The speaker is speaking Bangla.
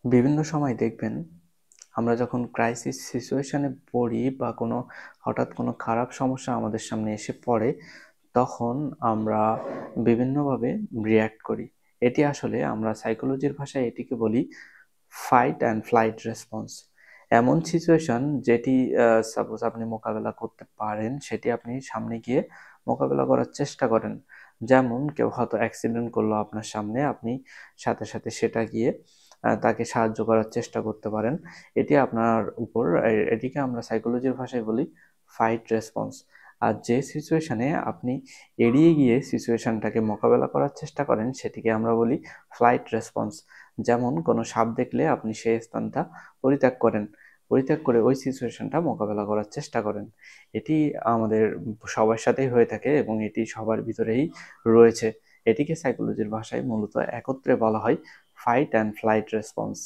বিভিন্ন সময় দেখবেন আমরা যখন ক্রাইসিস সিচুয়েশনে পড়ি বা হঠাৎ কোনো খারাপ সমস্যা আমাদের সামনে এসে পড়ে, তখন আমরা বিভিন্নভাবে রিঅ্যাক্ট করি। এটি আসলে আমরা সাইকোলজির ভাষায় এটিকে বলি ফাইট অ্যান্ড ফ্লাইট রেসপন্স। এমন সিচুয়েশন যেটি সাপোজ আপনি মোকাবেলা করতে পারেন, সেটি আপনি সামনে গিয়ে মোকাবেলা করার চেষ্টা করেন। যেমন কেউ হয়তো অ্যাক্সিডেন্ট করলো আপনার সামনে, আপনি সাথে সাথে সেটা গিয়ে তাকে সাহায্য করার চেষ্টা করতে পারেন। এটি আপনার উপর এটিকে আমরা সাইকোলজির ভাষায় বলি ফাইট রেসপন্স। আর যে সিচুয়েশনে আপনি এড়িয়ে গিয়ে সিচুয়েশনটাকে মোকাবেলা করার চেষ্টা করেন, সেটিকে আমরা বলি ফ্লাইট রেসপন্স। যেমন কোনো সাপ দেখলে আপনি সেই স্থানটা পরিত্যাগ করেন, পরিত্যাগ করে ওই সিচুয়েশনটা মোকাবেলা করার চেষ্টা করেন। এটি আমাদের সবার সাথেই হয়ে থাকে এবং এটি সবার ভিতরেই রয়েছে। এটিকে সাইকোলজির ভাষায় মূলত একত্রে বলা হয় ফাইট অ্যান্ড ফ্লাইট রেসপন্স।